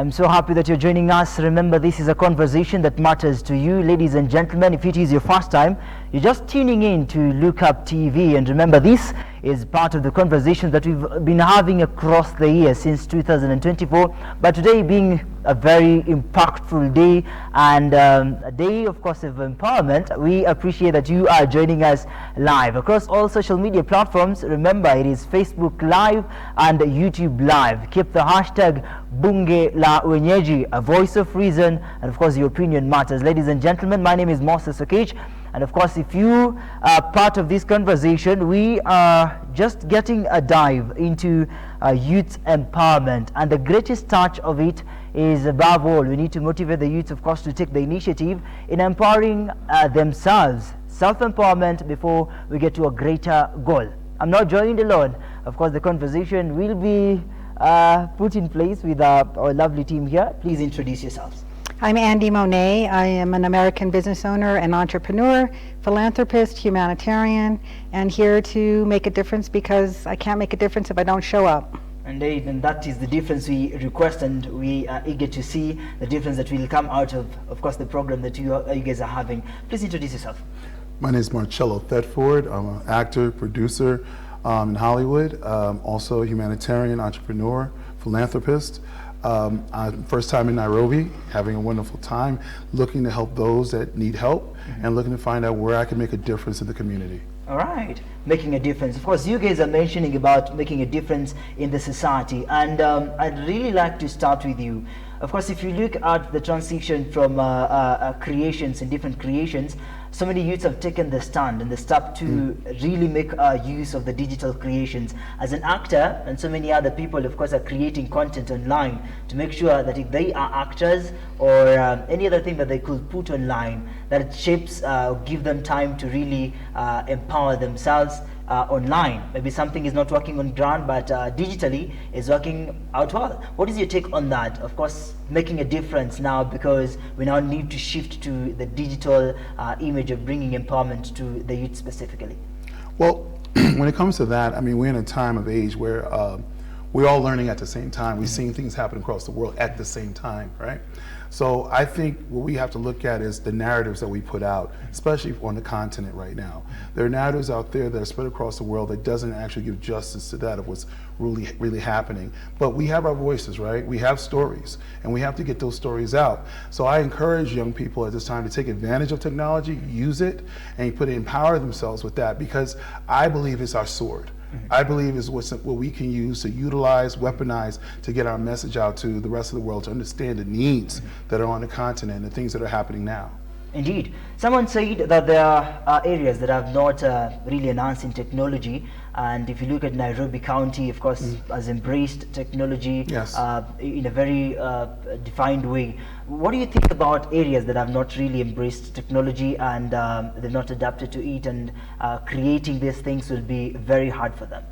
I'm so happy that you're joining us. Remember, this is a conversation that matters to you. Ladies and gentlemen, if it is your first time, you're just tuning in to Look Up TV. And remember, this is part of the conversation that we've been having across the year since 2024. But today being a very impactful day and a day, of course, of empowerment, we appreciate that you are joining us live across all social media platforms. Remember, it is Facebook Live and YouTube Live. Keep the hashtag Bunge la Wenyeji, a voice of reason, and of course your opinion matters. Ladies and gentlemen, my name is Marcello Thedford, and of course if you are part of this conversation, we are just getting a dive into youth empowerment, and the greatest touch of it is, above all, we need to motivate the youth, of course, to take the initiative in empowering themselves, self-empowerment, before we get to a greater goal. I'm not joined alone. Of course, the conversation will be put in place with our lovely team here. Please introduce yourselves. I'm Andy Monei. I am an American business owner and entrepreneur, philanthropist, humanitarian, and here to make a difference because I can't make a difference if I don't show up. Indeed, and that is the difference we request, and we are eager to see the difference that will come out of course, the program that you guys are having. Please introduce yourself. My name is Marcello Thedford. I'm an actor, producer in Hollywood, also a humanitarian, entrepreneur, philanthropist. I'm first time in Nairobi, having a wonderful time, looking to help those that need help and looking to find out where I can make a difference in the community. All right, making a difference. Of course, you guys are mentioning about making a difference in the society, and I'd really like to start with you. Of course, if you look at the transition from creations and different creations, so many youths have taken the stand and the step to really make use of the digital creations. As an actor, and so many other people, of course, are creating content online to make sure that if they are actors or any other thing that they could put online, that it shapes, give them time to really empower themselves online. Maybe something is not working on ground, but digitally is working out well. What is your take on that? Of course, making a difference now because we now need to shift to the digital image of bringing empowerment to the youth specifically. Well, when it comes to that, I mean, we're in a time of age where we're all learning at the same time. We're seeing things happen across the world at the same time, right? So I think what we have to look at is the narratives that we put out, especially on the continent right now. There are narratives out there that are spread across the world that doesn't actually give justice to that of what's really happening. But we have our voices, right? We have stories, and we have to get those stories out. So I encourage young people at this time to take advantage of technology, use it, and empower themselves with that, because I believe it's our sword. I believe is what we can use to utilize, weaponize, to get our message out to the rest of the world, to understand the needs that are on the continent and the things that are happening now. Indeed. Someone said that there are areas that have not really enhanced in technology, and if you look at Nairobi County, of course, has embraced technology in a very defined way. What do you think about areas that have not really embraced technology and they've not adapted to it, and creating these things will be very hard for them?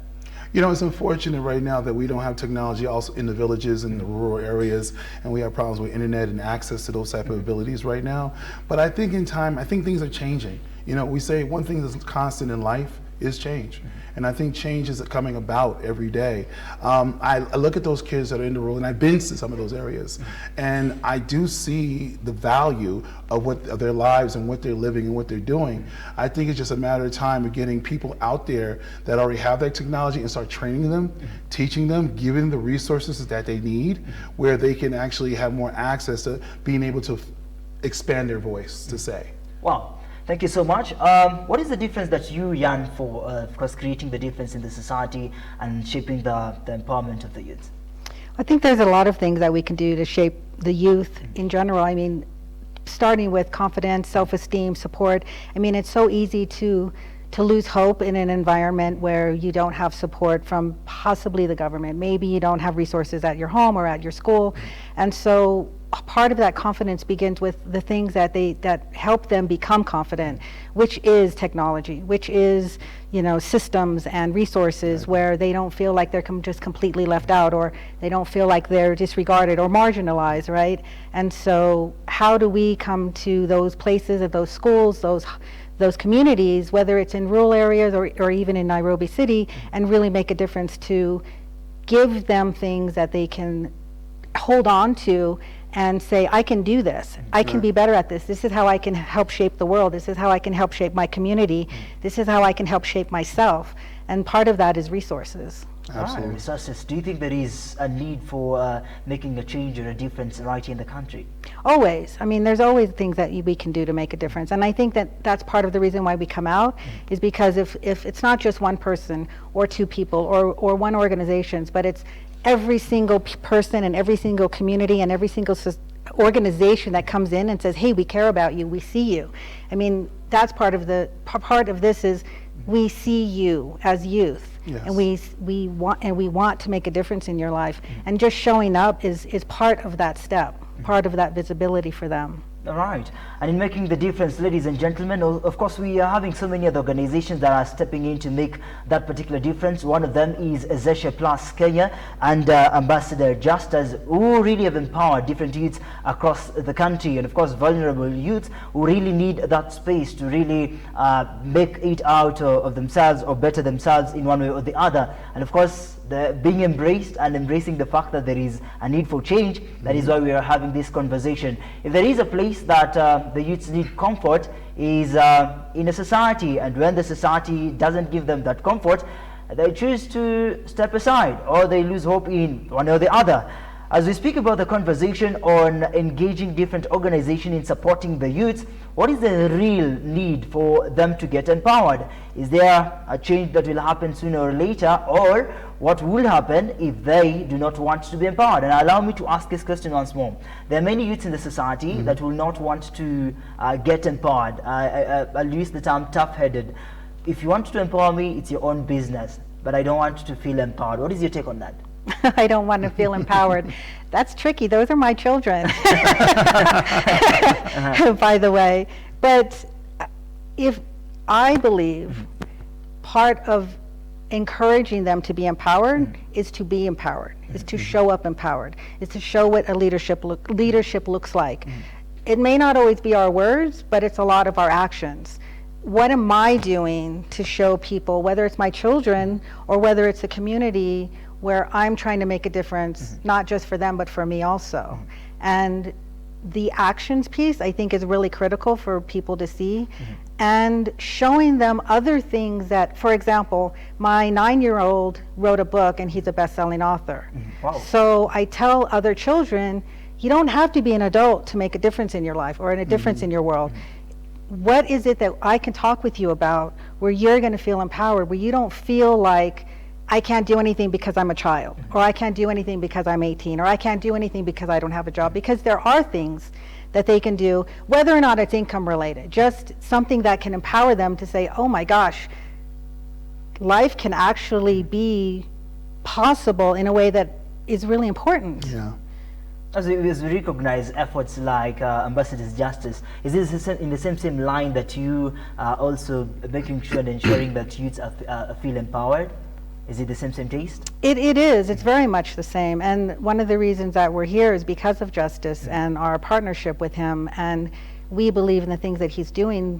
You know, it's unfortunate right now that we don't have technology also in the villages and the rural areas, and we have problems with internet and access to those type of abilities right now. But I think in time, I think things are changing. You know, we say one thing that's constant in life is change. And I think change is coming about every day. I look at those kids that are in the rural, and I've been to some of those areas, and I do see the value of their lives and what they're living and what they're doing. I think it's just a matter of time of getting people out there that already have that technology and start training them, teaching them, giving them the resources that they need, where they can actually have more access to being able to expand their voice to say. Wow. Thank you so much. What is the difference that you yearn for, of course, creating the difference in the society and shaping the empowerment of the youth? I think there's a lot of things that we can do to shape the youth in general. I mean, starting with confidence, self-esteem, support. I mean, it's so easy to lose hope in an environment where you don't have support from possibly the government. Maybe you don't have resources at your home or at your school. And so part of that confidence begins with the things that help them become confident, which is technology, which is, you know, systems and resources where they don't feel like they're just completely left out, or they don't feel like they're disregarded or marginalized, right? And so how do we come to those places, of those schools, those communities, whether it's in rural areas or even in Nairobi City, and really make a difference to give them things that they can hold on to and say, I can do this. I can be better at this. This is how I can help shape the world. This is how I can help shape my community. This is how I can help shape myself. And part of that is resources. Absolutely. Resources. Do you think there is a need for making a change or a difference right here in the country? Always. I mean, there's always things that we can do to make a difference. And I think that that's part of the reason why we come out, is because if it's not just one person or two people or one organization, but it's every single person and every single community and every single organization that comes in and says, hey, we care about you, we see you. I mean, that's part of this is we see you as youth. Yes. And we want to make a difference in your life, and just showing up is part of that step, part of that visibility for them. All right. And in making the difference, ladies and gentlemen, of course, we are having so many other organizations that are stepping in to make that particular difference. One of them is Zesha Plus Kenya and Ambassador Justus, who really have empowered different youths across the country, and of course, vulnerable youths who really need that space to really make it out of themselves or better themselves in one way or the other. And of course, being embraced and embracing the fact that there is a need for change. That is why we are having this conversation. If there is a place that the youths need comfort, is in a society, and when the society doesn't give them that comfort, they choose to step aside, or they lose hope in one or the other. As we speak about the conversation on engaging different organizations in supporting the youths, what is the real need for them to get empowered? Is there a change that will happen sooner or later, or what will happen if they do not want to be empowered? And allow me to ask this question once more. There are many youths in the society that will not want to get empowered. I'll use the term tough-headed. If you want to empower me, it's your own business, but I don't want to feel empowered. What is your take on that? I don't want to feel empowered. That's tricky. Those are my children, by the way. But if I believe part of encouraging them to be empowered is to be empowered, is to show up empowered, is to show what a leadership looks like. It may not always be our words, but it's a lot of our actions. What am I doing to show people, whether it's my children or whether it's a community, where I'm trying to make a difference, not just for them, but for me also. And the actions piece, I think, is really critical for people to see. And showing them other things that, for example, my 9-year-old wrote a book and he's a best-selling author. Wow. So I tell other children, you don't have to be an adult to make a difference in your life or a difference in your world. What is it that I can talk with you about where you're going to feel empowered, where you don't feel like I can't do anything because I'm a child, or I can't do anything because I'm 18, or I can't do anything because I don't have a job? Because there are things that they can do, whether or not it's income related, just something that can empower them to say, oh my gosh, life can actually be possible in a way that is really important. Yeah. As we recognize efforts like Ambassador Justus, is this in the same line that you are also making sure and ensuring that youths feel empowered? Is it the same taste? It is. It's very much the same. And one of the reasons that we're here is because of Justus and our partnership with him. And we believe in the things that he's doing,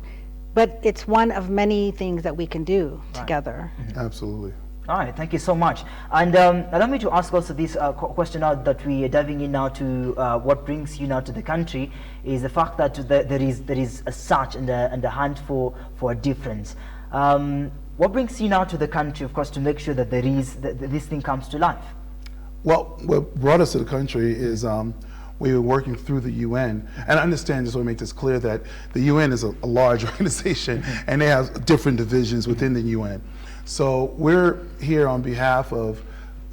but it's one of many things that we can do together. Absolutely. All right, thank you so much. And allow me to ask also this question now that we are diving in now to what brings you now to the country, is the fact that there is a search and a hunt for a difference. What brings you now to the country, of course, to make sure that this thing comes to life? Well, what brought us to the country is we were working through the UN, and I understand, just want to make this clear, that the UN is a large organization and they have different divisions within the UN. So we're here on behalf of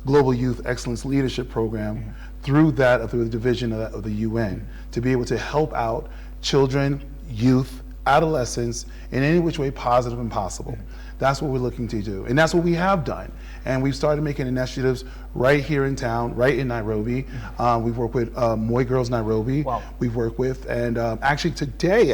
Global Youth Excellence Leadership Program through the division of the UN to be able to help out children, youth, adolescents in any which way positive and possible. That's what we're looking to do, and that's what we have done. And we've started making initiatives right here in town, right in Nairobi. We've worked with Monei Girls Nairobi. Wow. We've worked with, and actually today,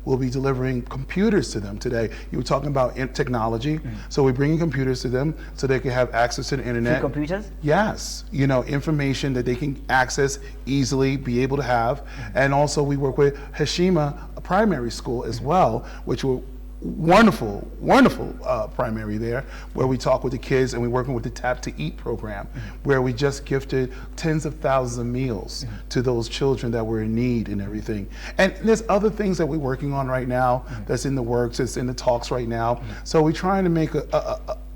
we'll be delivering computers to them today. You were talking about technology, so we're bringing computers to them so they can have access to the internet. Free computers? Yes, information that they can access easily, be able to have. And also we work with Hashima Primary School as well, which will wonderful primary there, where we talk with the kids, and we're working with the Tap to Eat program, where we just gifted tens of thousands of meals to those children that were in need and everything. And there's other things that we're working on right now that's in the works, it's in the talks right now. So we're trying to make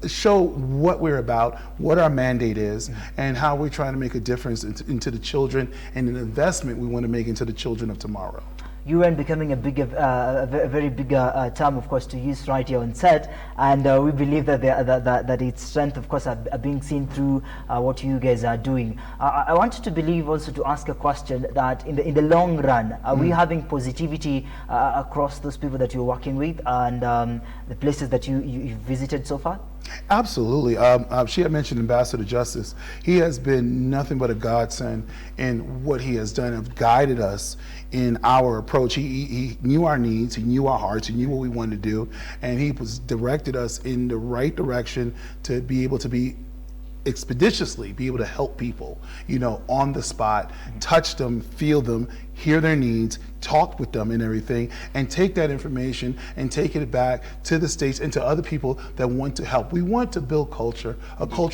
show what we're about, what our mandate is, and how we're trying to make a difference into the children, and an investment we want to make into the children of tomorrow. UN becoming a very big term, of course, to use right here on set, and we believe that that its strength, of course, are being seen through what you guys are doing. I wanted to believe also to ask a question that in the long run, are we having positivity across those people that you're working with and the places that you've visited so far? Absolutely. She had mentioned Ambassador Justice. He has been nothing but a godsend in what he has done, have guided us in our approach. He knew our needs, he knew our hearts, he knew what we wanted to do, and he was directed us in the right direction to be able to be expeditiously be able to help people, on the spot, touch them, feel them, hear their needs, talk with them and everything, and take that information and take it back to the States and to other people that want to help. We want to build a culture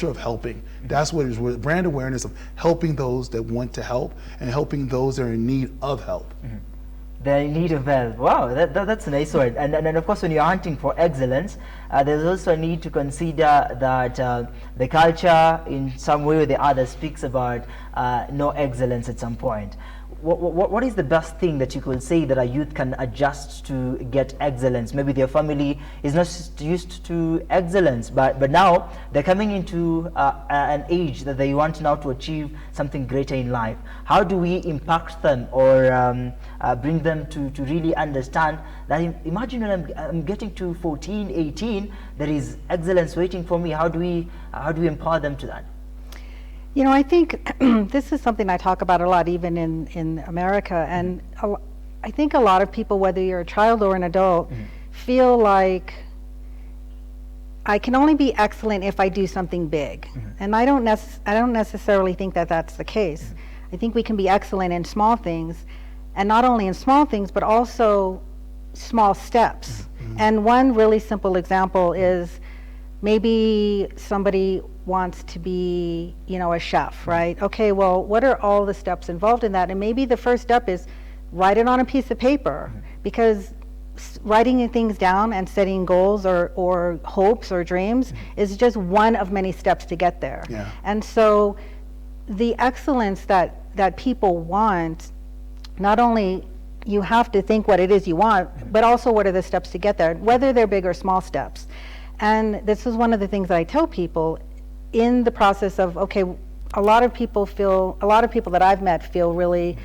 of helping. That's what it is, brand awareness of helping those that want to help and helping those that are in need of help. They're in need of help. Wow, that's a nice word. And of course, when you're hunting for excellence, there's also a need to consider that the culture in some way or the other speaks about no excellence at some point. What is the best thing that you could say that a youth can adjust to get excellence? Maybe their family is not used to excellence, but now they're coming into an age that they want now to achieve something greater in life. How do we impact them or bring them to really understand that, imagine when I'm getting to 14, 18, there is excellence waiting for me. How do we empower them to that? I think this is something I talk about a lot, even in America. And I think a lot of people, whether you're a child or an adult, feel like I can only be excellent if I do something big. And I don't necessarily think that that's the case. I think we can be excellent in small things, and not only in small things, but also small steps. And one really simple example is maybe somebody wants to be, a chef, right? Okay, well, what are all the steps involved in that? And maybe the first step is write it on a piece of paper, because writing things down and setting goals or hopes or dreams is just one of many steps to get there. Yeah. And so the excellence that people want, not only you have to think what it is you want, but also what are the steps to get there, whether they're big or small steps. And this is one of the things that I tell people in the process of, okay, a lot of people that I've met feel really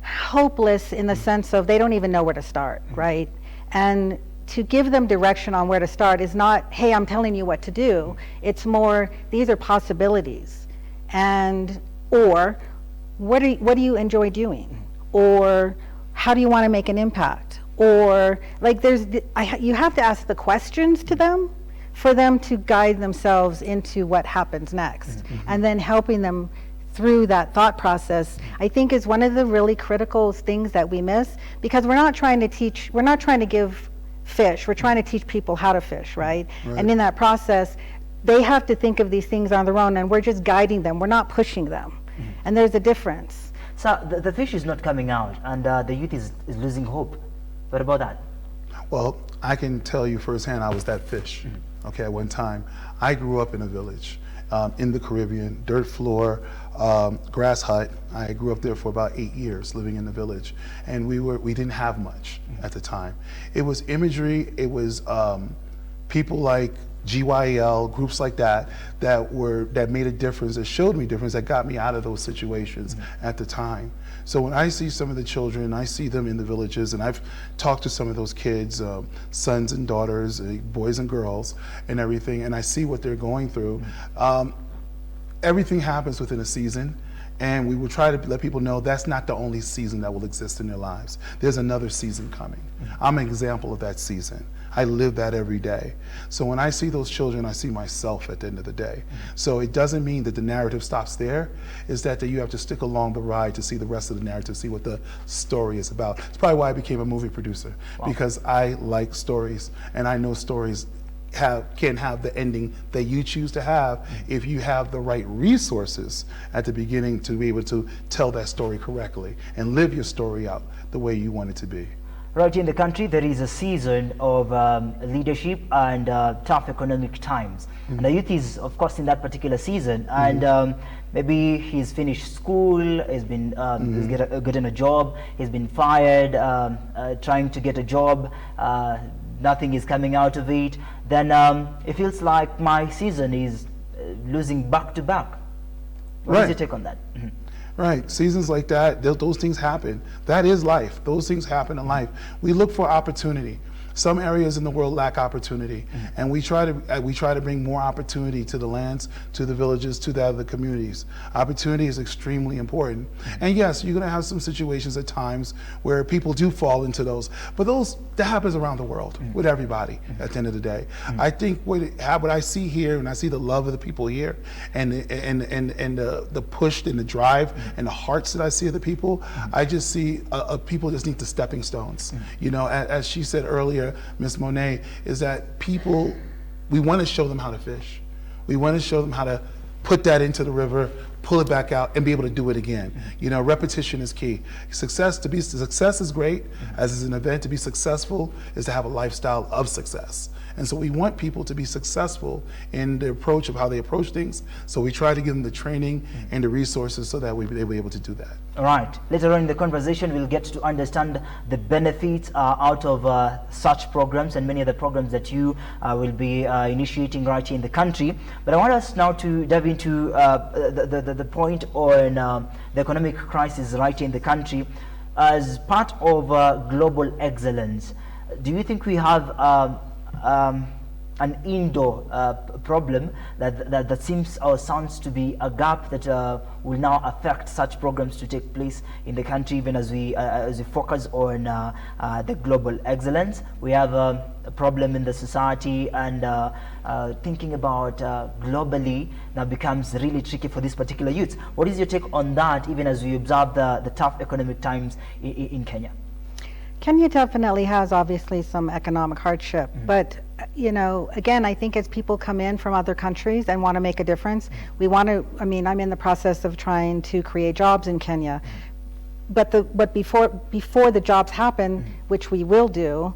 hopeless in the sense of they don't even know where to start, right? And to give them direction on where to start is not, hey, I'm telling you what to do. It's more, these are possibilities. Or what do you enjoy doing? Or how do you want to make an impact? Or you have to ask the questions to them for them to guide themselves into what happens next. And then helping them through that thought process, I think, is one of the really critical things that we miss, because we're not trying to give fish, we're trying to teach people how to fish, right? And in that process, they have to think of these things on their own, and we're just guiding them, we're not pushing them. And there's a difference. So the fish is not coming out, and the youth is losing hope. What about that? Well, I can tell you firsthand, I was that fish. Okay, at one time. I grew up in a village in the Caribbean, dirt floor, grass hut. I grew up there for about 8 years, living in the village, and we didn't have much at the time. It was imagery. It was people like GYL, groups like that made a difference, that showed me difference, that got me out of those situations at the time. So when I see some of the children, I see them in the villages, and I've talked to some of those kids, sons and daughters, boys and girls, and everything, and I see what they're going through. Everything happens within a season, And we will try to let people know that's not the only season that will exist in their lives. There's another season coming. I'm an example of that season. I live that every day. So when I see those children, I see myself at the end of the day. So it doesn't mean that the narrative stops there. It's that you have to stick along the ride to see the rest of the narrative, see what the story is about. It's probably why I became a movie producer, because I like stories, and I know stories can have the ending that you choose to have if you have the right resources at the beginning to be able to tell that story correctly and live your story out the way you want it to be. Right in the country, there is a season of leadership and tough economic times. And the youth is, of course, in that particular season. And maybe he's finished school, he's been he's gotten a job, he's been fired, trying to get a job, nothing is coming out of it. Then it feels like my season is losing back to back. What is your take on that? Right, seasons like that, those things happen. That is life. Those things happen in life. We look for opportunity. Some areas in the world lack opportunity, and we try to bring more opportunity to the lands, to the villages, to the other communities. Opportunity is extremely important. And yes, you're going to have some situations at times where people do fall into those, but that happens around the world with everybody at the end of the day. I think what I see here, and I see the love of the people here, and the push and the drive and the hearts that I see of the people, I just see people just need the stepping stones. You know, as she said earlier, Miss Monei, is that people, we want to show them how to fish. We want to show them how to put that into the river, pull it back out, and be able to do it again. You know, repetition is key. Success is great, as is an event. To be successful is to have a lifestyle of success. And so we want people to be successful in the approach of how they approach things. So we try to give them the training and the resources so that they'll be able to do that. All right. Later on in the conversation, we'll get to understand the benefits out of such programs and many of the programs that you will be initiating right here in the country. But I want us now to dive into the point on the economic crisis right here in the country. As part of global excellence, do you think we have an indoor problem that seems or sounds to be a gap that will now affect such programs to take place in the country, even as we focus on the global excellence? We have a problem in the society, and thinking about globally now becomes really tricky for this particular youth. What is your take on that, even as we observe the tough economic times in Kenya? Kenya definitely has obviously some economic hardship, but you know, again, I think as people come in from other countries and want to make a difference, we want to, I mean, I'm in the process of trying to create jobs in Kenya, but before the jobs happen, which we will do,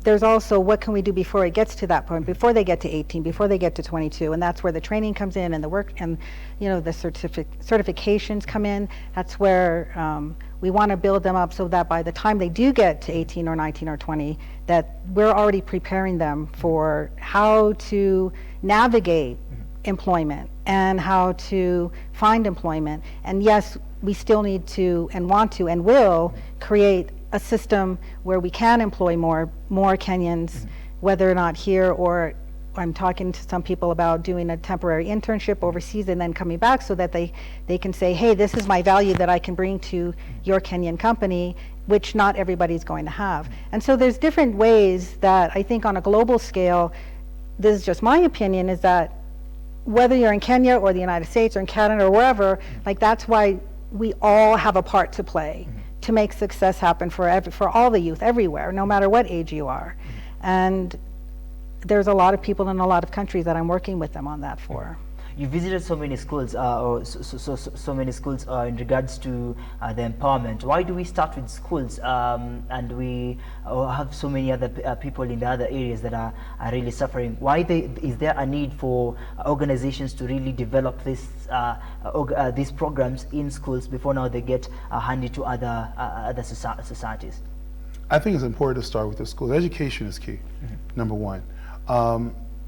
there's also what can we do before it gets to that point, before they get to 18, before they get to 22, and that's where the training comes in and the work and, you know, the certifications come in. That's where we want to build them up so that by the time they do get to 18 or 19 or 20, that we're already preparing them for how to navigate employment and how to find employment. And yes, we still need to and want to and will create a system where we can employ more Kenyans, whether or not here, or I'm talking to some people about doing a temporary internship overseas and then coming back so that they can say, hey, this is my value that I can bring to your Kenyan company, which not everybody's going to have. And so there's different ways that I think on a global scale, this is just my opinion, is that whether you're in Kenya or the United States or in Canada or wherever, like that's why we all have a part to play to make success happen for all the youth everywhere, no matter what age you are. And there's a lot of people in a lot of countries that I'm working with them on that for. You visited so many schools, so many schools in regards to the empowerment. Why do we start with schools and we have so many other people in the other areas that are really suffering? Why is there a need for organizations to really develop these programs in schools before now they get handed to other societies? I think it's important to start with the schools. Education is key, number one.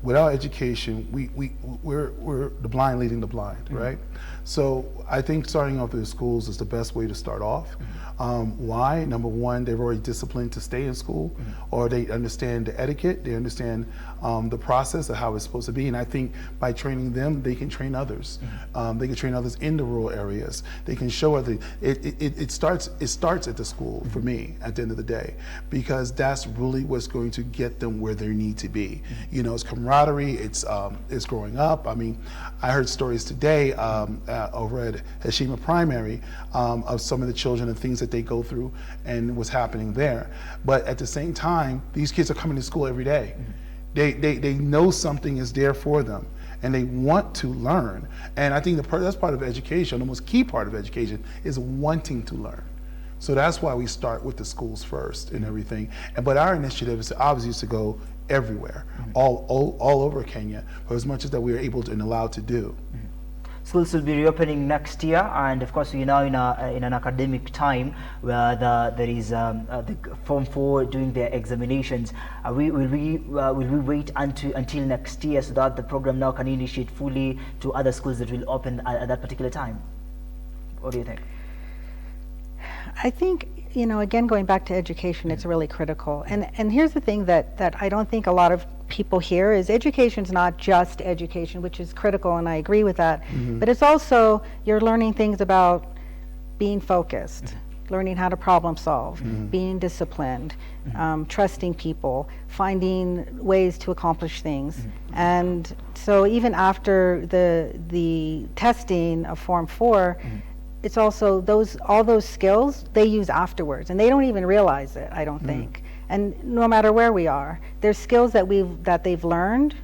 without education, we're the blind leading the blind, right? So I think starting off in the schools is the best way to start off. Why? Number one, they're already disciplined to stay in school, or they understand the etiquette, they understand the process of how it's supposed to be. And I think by training them, they can train others. They can train others in the rural areas. They can show other. It starts at the school for me at the end of the day, because that's really what's going to get them where they need to be. You know, it's camaraderie. It's growing up. I mean, I heard stories today over at Hashima Primary of some of the children and things that they go through and what's happening there. But at the same time, these kids are coming to school every day. They know something is there for them, and they want to learn. And I think that's part of education. The most key part of education is wanting to learn. So that's why we start with the schools first and everything. But our initiative is obviously to go everywhere, all over Kenya, for as much as that we are able to and allowed to do. Schools will be reopening next year, and of course, we're now in an academic time where there is the Form 4 doing their examinations. Will we wait until next year so that the program now can initiate fully to other schools that will open at that particular time? What do you think? I think, you know, again, going back to education, it's really critical. And here's the thing that I don't think a lot of people hear is education's not just education, which is critical, and I agree with that. But it's also, you're learning things about being focused, learning how to problem solve, being disciplined, trusting people, finding ways to accomplish things. And so even after the testing of Form 4, it's also all those skills they use afterwards, and they don't even realize it, I don't think. And no matter where we are, there's skills that they've learned,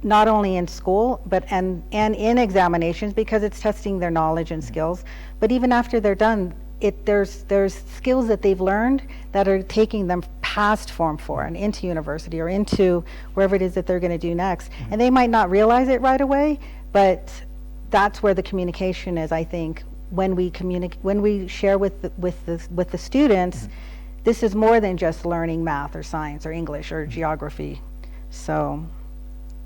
not only in school, but and in examinations, because it's testing their knowledge and skills. But even after they're done, there's skills that they've learned that are taking them past Form 4 and into university or into wherever it is that they're going to do next. And they might not realize it right away, but that's where the communication is, I think. When we share with the students, this is more than just learning math or science or English or geography. So.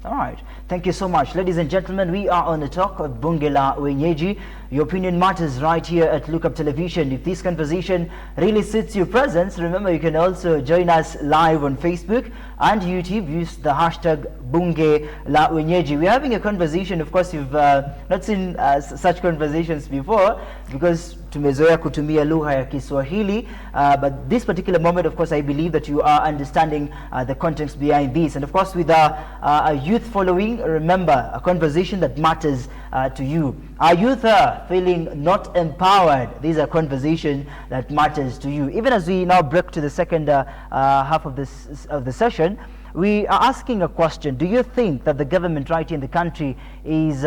All right. Thank you so much. Ladies and gentlemen, we are on the talk of Bunge la Wenyeji. Your opinion matters right here at Look Up Television. If this conversation really suits your presence, remember you can also join us live on Facebook and YouTube. Use the hashtag Bunge la Wenyeji. We're having a conversation. Of course, you've not seen such conversations before because tumezoea kutumia lugha ya Kiswahili, but this particular moment, of course, I believe that you are understanding the context behind this. And of course, with a youth following, remember, a conversation that matters to you. Are youth feeling not empowered? These are conversation that matters to you. Even as we now break to the second half of the session, we are asking a question. Do you think that the government right here in the country is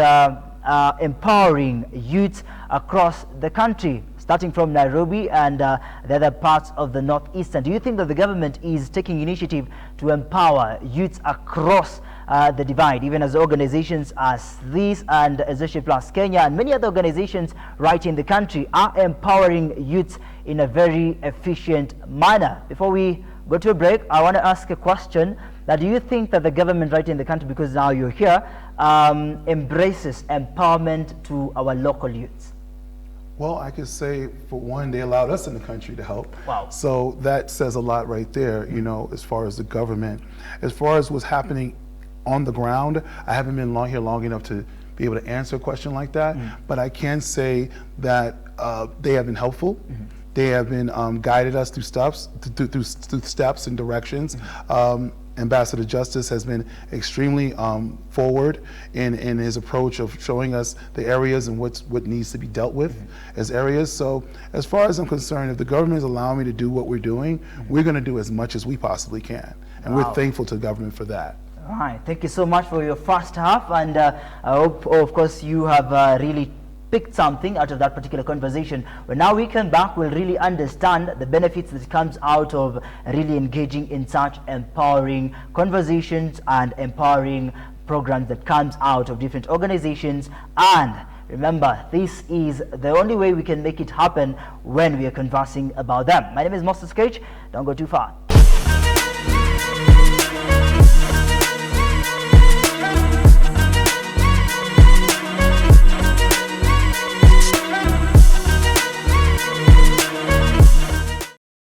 empowering youth across the country, starting from Nairobi and the other parts of the northeastern? Do you think that the government is taking initiative to empower youth across the divide, even as organizations as this and Association Plus Kenya and many other organizations right in the country are empowering youth in a very efficient manner? Before we go to a break, I want to ask a question. Now, do you think that the government right in the country, because now you're here, embraces empowerment to our local youths? Well, I could say, for one, they allowed us in the country to help. Wow. So that says a lot right there, you know, as far as the government. As far as what's happening on the ground, I haven't been here long enough to be able to answer a question like that, but I can say that they have been helpful. They have been guided us through steps and directions. Ambassador Justice has been extremely forward in his approach of showing us the areas and what needs to be dealt with as areas. So as far as I'm concerned, if the government is allowing me to do what we're doing, we're going to do as much as we possibly can. And we're thankful to the government for that. All right. Thank you so much for your first half. And I hope, of course, you have really picked something out of that particular conversation. When now we come back, we'll really understand the benefits that comes out of really engaging in such empowering conversations and empowering programs that comes out of different organizations. And remember, this is the only way we can make it happen when we are conversing about them. My name is Moses Cage. Don't go too far.